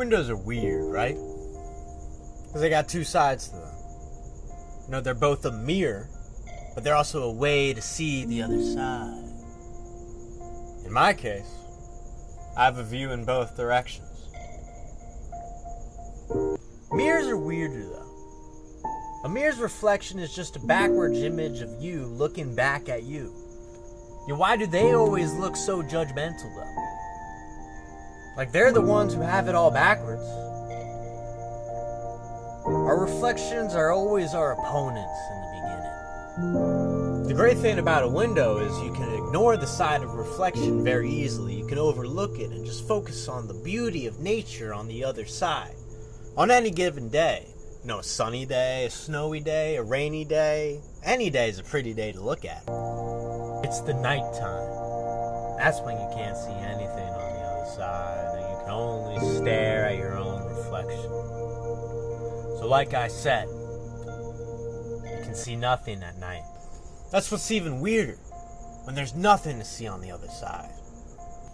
Windows are weird, right? Because they got two sides to them. You know, they're both a mirror, but they're also a way to see the other side. In my case, I have a view in both directions. Mirrors are weirder, though. A mirror's reflection is just a backwards image of you looking back at you. Yeah, why do they always look so judgmental, though? Like they're the ones who have it all backwards. Our reflections are always our opponents in the beginning. The great thing about a window is you can ignore the side of reflection very easily. You can overlook it and just focus on the beauty of nature on the other side. On any given day. You know, a sunny day, a snowy day, a rainy day. Any day is a pretty day to look at. It's the nighttime. That's when you can't see anything on the other side, and you can only stare at your own reflection. So like I said, you can see nothing at night. That's what's even weirder, when there's nothing to see on the other side.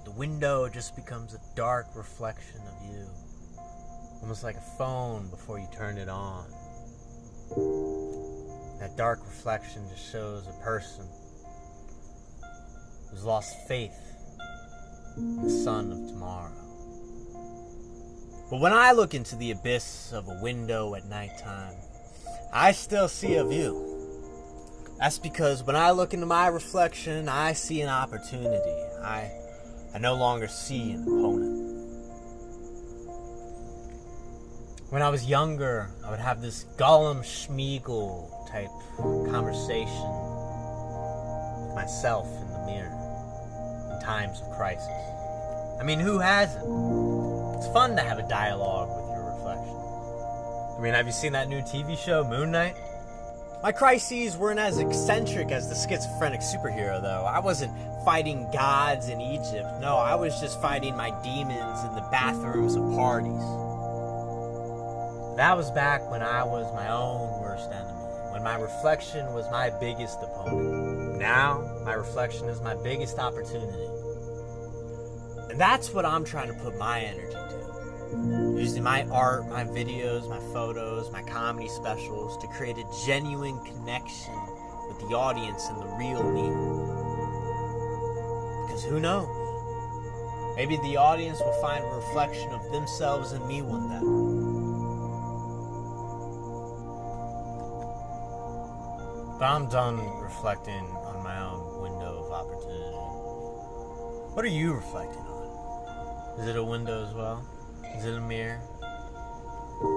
The window just becomes a dark reflection of you. Almost like a phone before you turn it on. That dark reflection just shows a person who's lost faith in the sun of tomorrow. But when I look into the abyss of a window at nighttime, I still see a view. That's because when I look into my reflection, I see an opportunity. I no longer see an opponent. When I was younger, I would have this Gollum Schmeagol type conversation with myself in the mirror in times of crisis. I mean, who hasn't? It's fun to have a dialogue with your reflection. I mean, have you seen that new TV show, Moon Knight? My crises weren't as eccentric as the schizophrenic superhero, though. I wasn't fighting gods in Egypt. No, I was just fighting my demons in the bathrooms of parties. That was back when I was my own worst enemy, when my reflection was my biggest opponent. Now, my reflection is my biggest opportunity. And that's what I'm trying to put my energy to. Using my art, my videos, my photos, my comedy specials to create a genuine connection with the audience and the real me. Because who knows? Maybe the audience will find a reflection of themselves in me one day. But I'm done reflecting on my own window of opportunity. What are you reflecting on? Is it a window as well? Is it a mirror?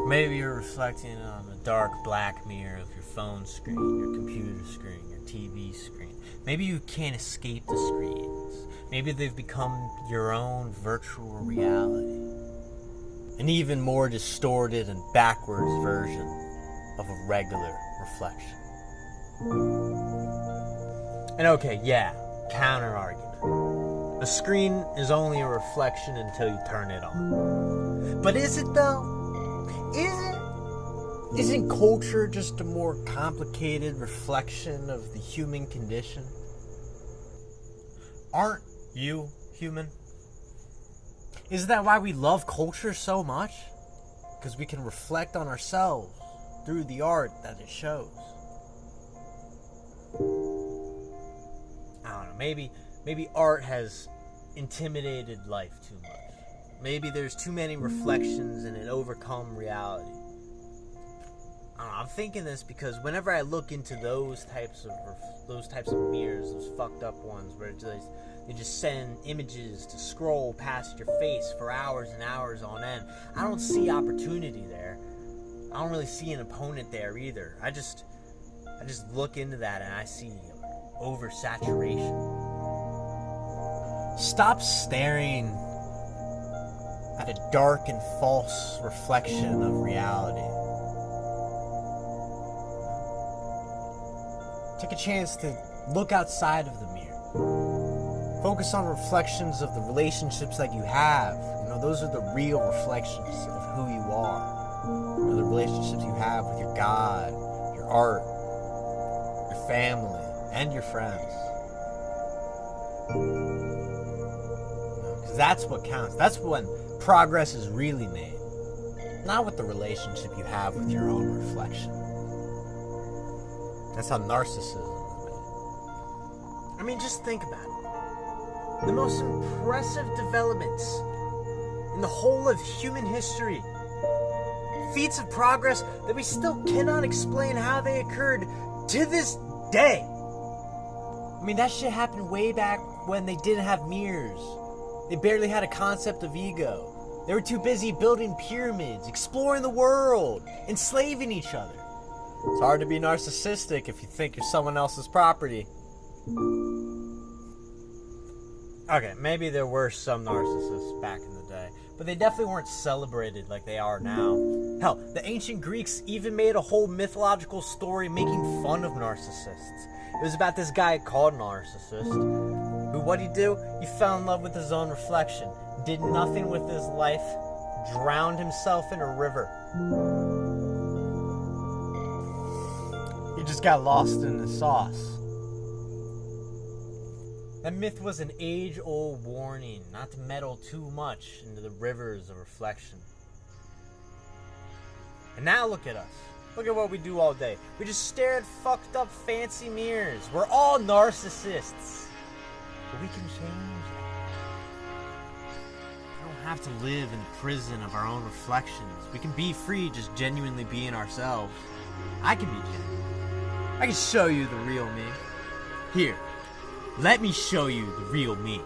Maybe you're reflecting on the dark black mirror of your phone screen, your computer screen, your TV screen. Maybe you can't escape the screens. Maybe they've become your own virtual reality. An even more distorted and backwards version of a regular reflection. And okay, yeah, counter argument. The screen is only a reflection until you turn it on. But is it though? Is it? Isn't culture just a more complicated reflection of the human condition? Aren't you human? Isn't that why we love culture so much? Because we can reflect on ourselves through the art that it shows. I don't know, maybe art has intimidated life too much. Maybe there's too many reflections and it overcome reality. I don't know, I'm thinking this because whenever I look into those types of mirrors, those fucked up ones where they just send images to scroll past your face for hours and hours on end, I don't see opportunity there. I don't really see an opponent there either. I just look into that and I see oversaturation. Stop staring at a dark and false reflection of reality. Take a chance to look outside of the mirror. Focus on reflections of the relationships that you have. You know, those are the real reflections of who you are. You know, the relationships you have with your God, your art, your family, and your friends. Because that's what counts. That's when progress is really made. not with the relationship you have with your own reflection. That's how narcissism is made. I mean, just think about it. The most impressive developments in the whole of human history. Feats of progress that we still cannot explain how they occurred to this day. I mean, that shit happened way back when they didn't have mirrors. They barely had a concept of ego. They were too busy building pyramids, exploring the world, enslaving each other. It's hard to be narcissistic if you think you're someone else's property. Okay, maybe there were some narcissists back in the day, but they definitely weren't celebrated like they are now. Hell, the ancient Greeks even made a whole mythological story making fun of narcissists. It was about this guy called Narcissus, who, what'd he do? He fell in love with his own reflection, did nothing with his life, drowned himself in a river. He just got lost in the sauce. That myth was an age-old warning not to meddle too much into the rivers of reflection. And now look at us. Look at what we do all day. We just stare at fucked up fancy mirrors. We're all narcissists. But we can change that. We don't have to live in the prison of our own reflections. We can be free just genuinely being ourselves. I can be genuine. I can show you the real me. Here, let me show you the real me.